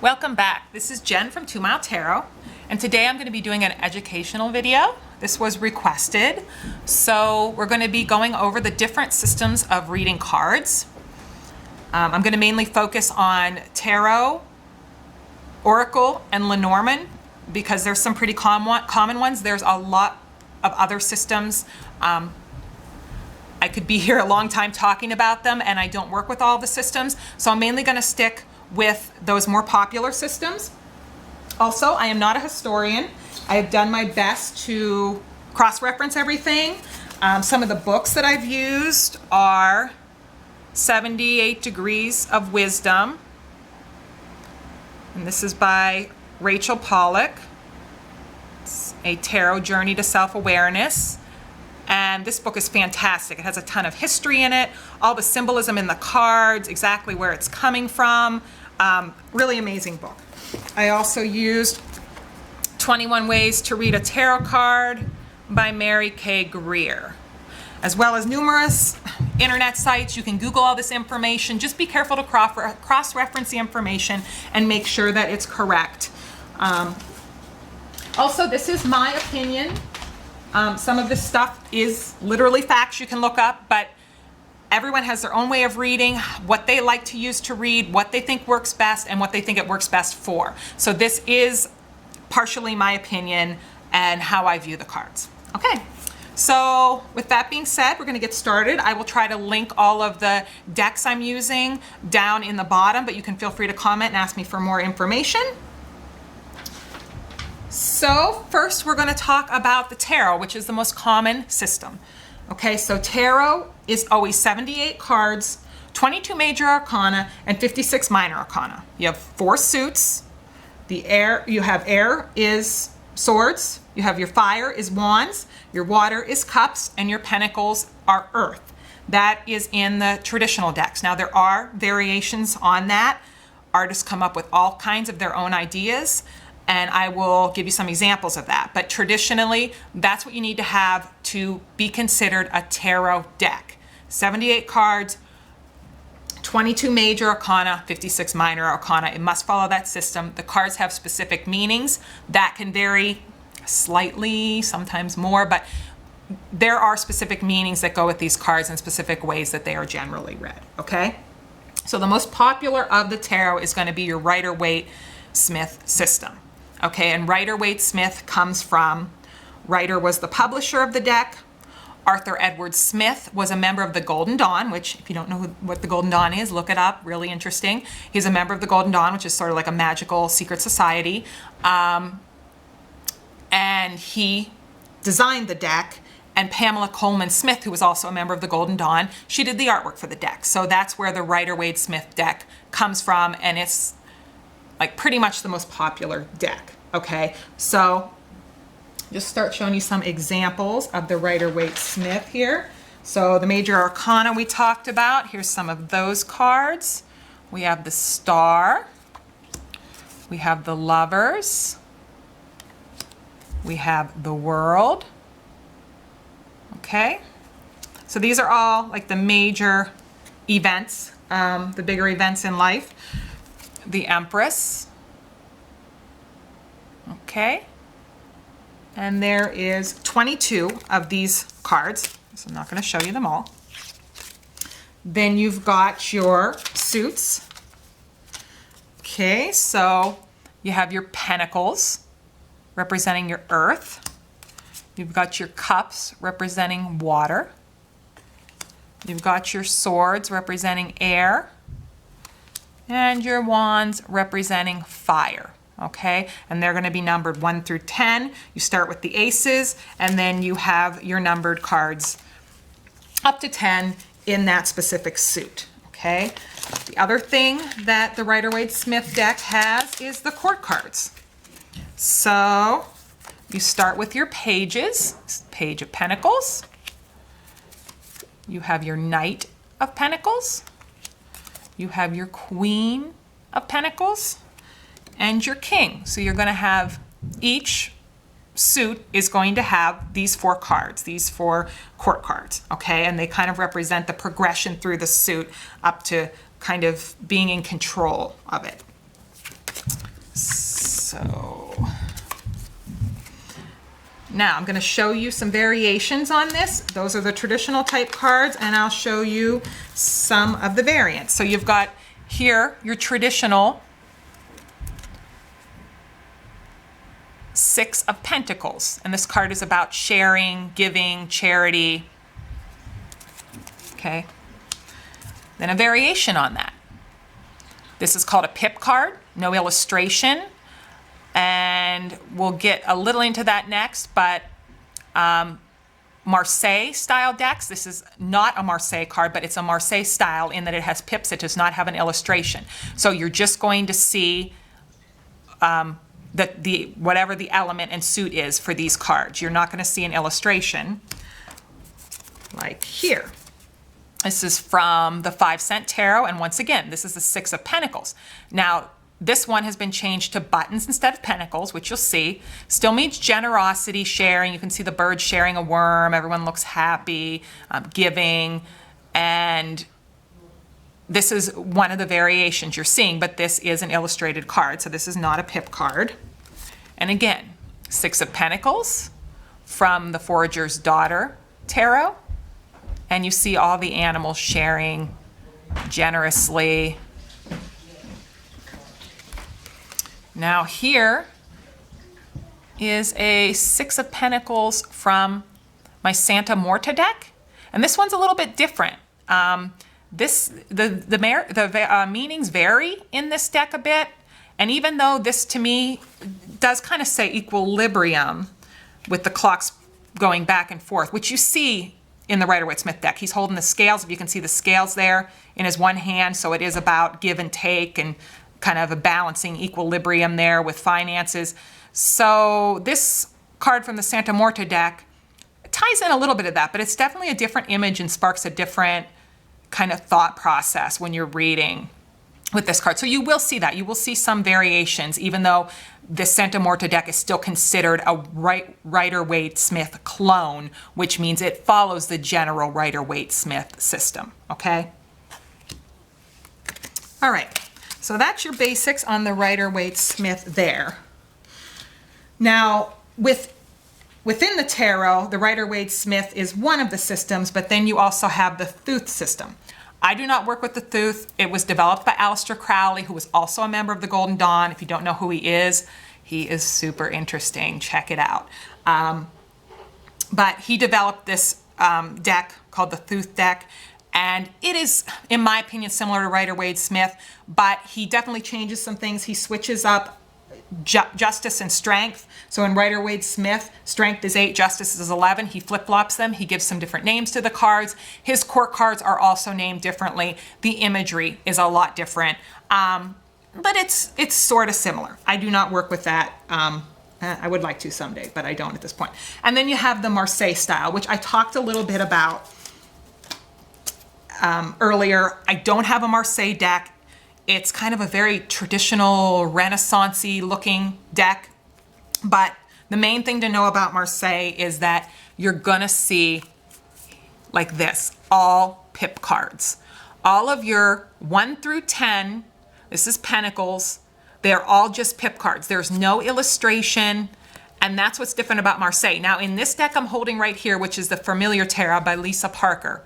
Welcome back. This is Jen from 2 Mile Tarot, and today I'm going to be doing an educational video. This was requested, so we're going to be going over the different systems of reading cards. I'm going to mainly focus on Tarot, Oracle, and Lenormand because there's some pretty common ones. There's a lot of other systems. I could be here a long time talking about them, and I don't work with all the systems, so I'm mainly going to stick with those more popular systems. Also, I am not a historian. I have done my best to cross-reference everything. Some of the books that I've used are 78 Degrees of Wisdom, and this is by Rachel Pollack. It's a tarot journey to self-awareness. And this book is fantastic. It has a ton of history in it, all the symbolism in the cards, exactly where it's coming from. Really amazing book. I also used 21 Ways to Read a Tarot Card by Mary K. Greer, as well as numerous internet sites. You can Google all this information. Just be careful to cross-reference the information and make sure that it's correct. Also, this is my opinion. Some of this stuff is literally facts you can look up, but everyone has their own way of reading, what they like to use to read, what they think works best, and what they think it works best for. So this is partially my opinion and how I view the cards. Okay, so with that being said, we're going to get started. I will try to link all of the decks I'm using down in the bottom, but you can feel free to comment and ask me for more information. So first we're going to talk about the tarot, which is the most common system. Okay, so tarot is always 78 cards, 22 major arcana, and 56 minor arcana. You have 4 suits. You have air is swords, you have your fire is wands, your water is cups, and your pentacles are earth. That is in the traditional decks. Now there are variations on that. Artists come up with all kinds of their own ideas, and I will give you some examples of that. But traditionally, that's what you need to have to be considered a tarot deck. 78 cards, 22 major arcana, 56 minor arcana. It must follow that system. The cards have specific meanings that can vary slightly, sometimes more, but there are specific meanings that go with these cards in specific ways that they are generally read, okay? So the most popular of the tarot is going to be your Rider-Waite Smith system. Okay, and Rider-Waite-Smith comes from, Rider was the publisher of the deck. Arthur Edward Smith was a member of the Golden Dawn, which if you don't know what the Golden Dawn is, look it up, really interesting. He's a member of the Golden Dawn, which is sort of like a magical secret society. And he designed the deck, and Pamela Coleman Smith, who was also a member of the Golden Dawn, she did the artwork for the deck. So that's where the Rider-Waite-Smith deck comes from, and it's like pretty much the most popular deck. Okay, so just start showing you some examples of the Rider-Waite-Smith here. So the major arcana we talked about, here's some of those cards. We have the Star, we have the Lovers, we have the World. Okay, so these are all like the major events, the bigger events in life. The Empress. Okay, and there is 22 of these cards, so I'm not going to show you them all. Then you've got your suits. Okay, so you have your pentacles representing your earth. You've got your cups representing water. You've got your swords representing air, and your wands representing fire. Okay, and they're going to be numbered 1 through 10. You start with the aces, and then you have your numbered cards up to 10 in that specific suit. Okay, the other thing that the Rider-Waite-Smith deck has is the court cards. So you start with your pages, Page of Pentacles. You have your Knight of Pentacles. You have your Queen of Pentacles and your King. So you're going to have, each suit is going to have these 4 cards, these 4 court cards, okay? And they kind of represent the progression through the suit up to kind of being in control of it. So now I'm going to show you some variations on this. Those are the traditional type cards, and I'll show you some of the variants. So you've got here your traditional Six of Pentacles, and this card is about sharing, giving, charity. Okay. Then a variation on that. This is called a pip card, no illustration, and we'll get a little into that next, but Marseille style decks. This is not a Marseille card, but it's a Marseille style in that it has pips. It does not have an illustration. So you're just going to see whatever the element and suit is for these cards. You're not going to see an illustration like here. This is from the 5-cent tarot, and once again, this is the Six of Pentacles. Now, this one has been changed to buttons instead of pentacles, which you'll see. Still means generosity, sharing. You can see the bird sharing a worm. Everyone looks happy, giving, and this is one of the variations you're seeing, but this is an illustrated card, so this is not a pip card. And again, Six of Pentacles from the Forager's Daughter tarot, and you see all the animals sharing generously. Now here is a Six of Pentacles from my Santa Morta deck, and this one's a little bit different. The meanings vary in this deck a bit, and even though this to me does kind of say equilibrium with the clocks going back and forth, which you see in the Rider-Waite-Smith deck. He's holding the scales, if you can see the scales there in his one hand, so it is about give and take and kind of a balancing equilibrium there with finances. So this card from the Santa Morta deck ties in a little bit of that, but it's definitely a different image and sparks a different kind of thought process when you're reading with this card. So you will see that. You will see some variations, even though the Santa Morta deck is still considered a Rider-Waite-Smith clone, which means it follows the general Rider-Waite-Smith system, okay? All right, so that's your basics on the Rider-Waite-Smith there. Now, within the tarot, the Rider-Waite-Smith is one of the systems, but then you also have the Thoth system. I do not work with the Thoth. It was developed by Aleister Crowley, who was also a member of the Golden Dawn. If you don't know who he is super interesting. Check it out. But he developed this deck called the Thoth deck, and it is, in my opinion, similar to Rider-Waite-Smith, but he definitely changes some things. He switches up justice and strength. So in Rider-Waite-Smith, strength is 8, justice is 11. He flip-flops them. He gives some different names to the cards. His court cards are also named differently. The imagery is a lot different, but it's sort of similar. I do not work with that. I would like to someday, but I don't at this point. And then you have the Marseille style, which I talked a little bit about earlier. I don't have a Marseille deck. It's kind of a very traditional Renaissance-y looking deck, but the main thing to know about Marseille is that you're gonna see like this, all pip cards. All of your 1 through 10, this is Pentacles, they're all just pip cards. There's no illustration, and that's what's different about Marseille. Now in this deck I'm holding right here, which is the Familiar Tarot by Lisa Parker,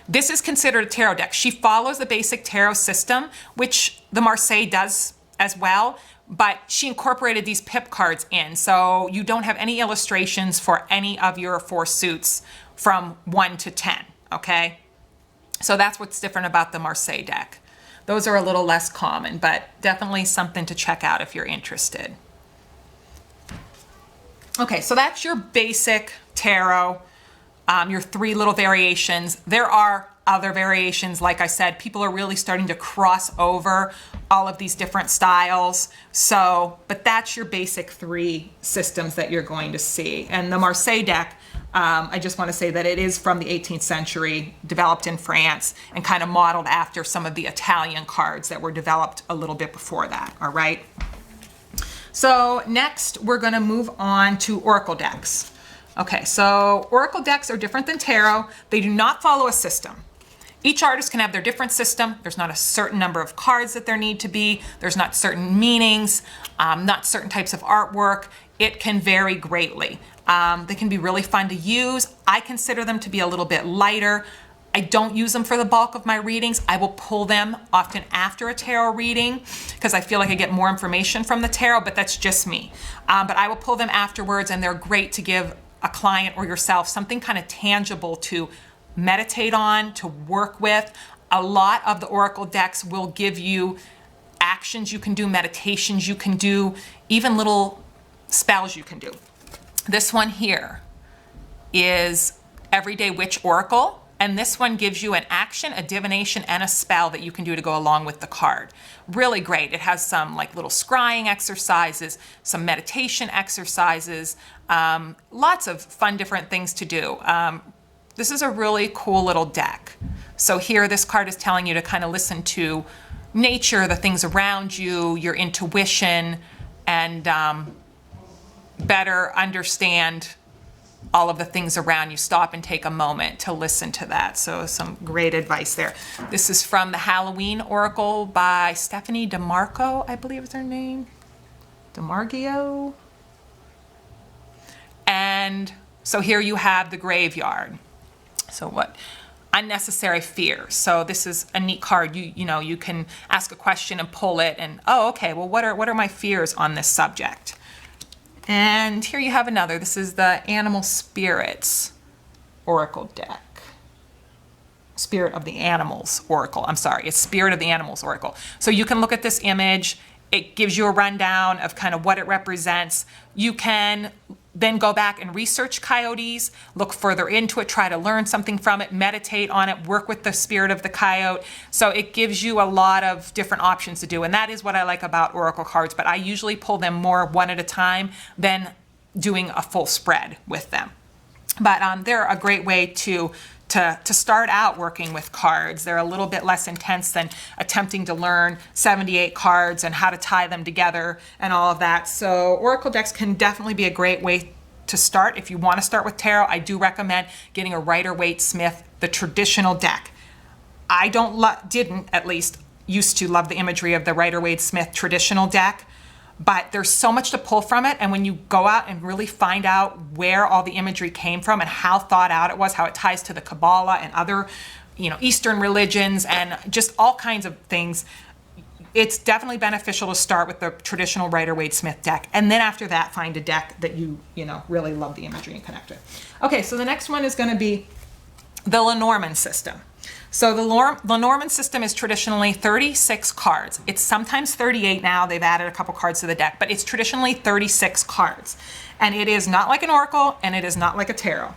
this is considered a tarot deck. She follows the basic tarot system, which the Marseille does as well, but she incorporated these pip cards in. So you don't have any illustrations for any of your 4 suits from 1 to 10, okay? So that's what's different about the Marseille deck. Those are a little less common, but definitely something to check out if you're interested. Okay, so that's your basic tarot. Your 3 little variations. There are other variations. Like I said, people are really starting to cross over all of these different styles. So, but that's your basic 3 systems that you're going to see. And the Marseille deck, I just want to say that it is from the 18th century, developed in France, and kind of modeled after some of the Italian cards that were developed a little bit before that, all right? So next, we're going to move on to Oracle decks. Okay, so Oracle decks are different than tarot. They do not follow a system. Each artist can have their different system. There's not a certain number of cards that there need to be. There's not certain meanings, not certain types of artwork. It can vary greatly. They can be really fun to use. I consider them to be a little bit lighter. I don't use them for the bulk of my readings. I will pull them often after a tarot reading because I feel like I get more information from the tarot, but that's just me. But I will pull them afterwards, and they're great to give a client or yourself something kind of tangible to meditate on, to work with. A lot of the Oracle decks will give you actions you can do, meditations you can do, even little spells you can do. This one here is Everyday Witch Oracle, and this one gives you an action, a divination, and a spell that you can do to go along with the card. Really great. It has some like little scrying exercises, some meditation exercises, lots of fun different things to do. This is a really cool little deck. So here, this card is telling you to kind of listen to nature, the things around you, your intuition, and better understand all of the things around you. Stop and take a moment to listen to that. So some great advice there. This is from the Halloween Oracle by Stephanie DeMarco, I believe is her name. DeMargio. And so here you have the graveyard. So what? Unnecessary fear. So this is a neat card. You know, you can ask a question and pull it and, oh, okay, well, what are my fears on this subject? And here you have another. This is the Animal Spirits Oracle deck. Spirit of the Animals Oracle. I'm sorry, it's Spirit of the Animals Oracle. So you can look at this image. It gives you a rundown of kind of what it represents. You can then go back and research coyotes, look further into it, try to learn something from it, meditate on it, work with the spirit of the coyote. So it gives you a lot of different options to do. And that is what I like about Oracle cards, but I usually pull them more one at a time than doing a full spread with them. But they're a great way to start out working with cards. They're a little bit less intense than attempting to learn 78 cards and how to tie them together and all of that. So Oracle decks can definitely be a great way to start. If you want to start with tarot, I do recommend getting a Rider-Waite Smith, the traditional deck. I didn't at least used to love the imagery of the Rider-Waite Smith traditional deck, but there's so much to pull from it. And when you go out and really find out where all the imagery came from and how thought out it was, how it ties to the Kabbalah and other, Eastern religions and just all kinds of things, it's definitely beneficial to start with the traditional Rider-Waite Smith deck. And then after that, find a deck that you really love the imagery and connect with. Okay, so the next one is going to be the Lenormand system. So the Lenormand system is traditionally 36 cards. It's sometimes 38 now. They've added a couple cards to the deck, but it's traditionally 36 cards. And it is not like an oracle, and it is not like a tarot.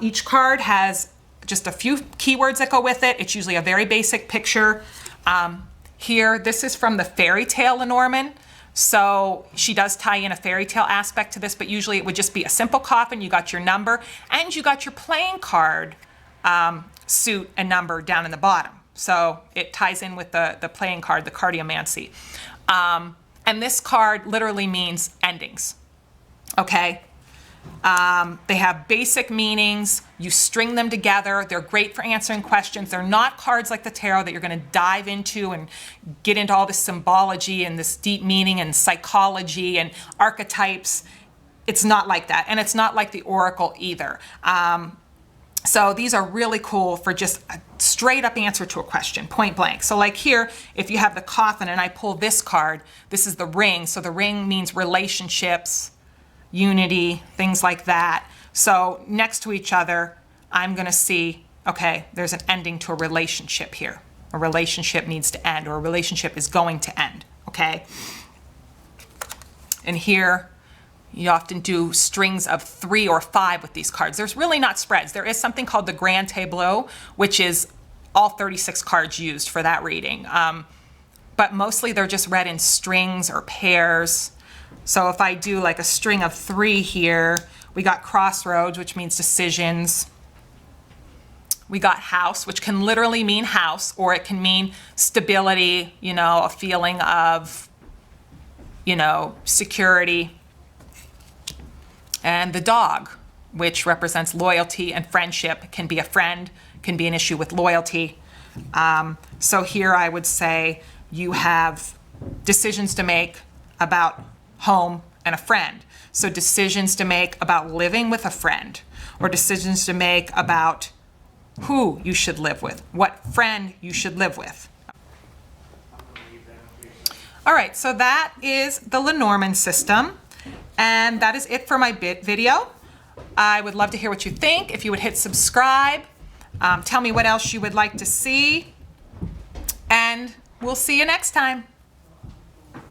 Each card has just a few keywords that go with it. It's usually a very basic picture. Here, this is from the fairy tale Lenormand. So she does tie in a fairy tale aspect to this, but usually it would just be a simple coffin. You got your number, and you got your playing card suit and number down in the bottom. So it ties in with the playing card, the cardiomancy. And this card literally means endings, okay? They have basic meanings. You string them together. They're great for answering questions. They're not cards like the tarot that you're going to dive into and get into all this symbology and this deep meaning and psychology and archetypes. It's not like that. And it's not like the oracle either. So these are really cool for just a straight up answer to a question, point blank. So like here, if you have the coffin and I pull this card, this is the ring. So the ring means relationships, unity, things like that. So next to each other, I'm going to see, okay, there's an ending to a relationship here. A relationship needs to end, or a relationship is going to end, okay? And here, you often do strings of 3 or 5 with these cards. There's really not spreads. There is something called the Grand Tableau, which is all 36 cards used for that reading. But mostly they're just read in strings or pairs. So if I do like a string of 3 here, we got crossroads, which means decisions. We got house, which can literally mean house, or it can mean stability, a feeling of, security. And the dog, which represents loyalty and friendship, can be a friend, can be an issue with loyalty. So here I would say you have decisions to make about home and a friend. So decisions to make about living with a friend, or decisions to make about who you should live with, what friend you should live with. All right, so that is the Lenormand system, and that is it for my video. I would love to hear what you think. If you would hit subscribe, tell me what else you would like to see, and we'll see you next time.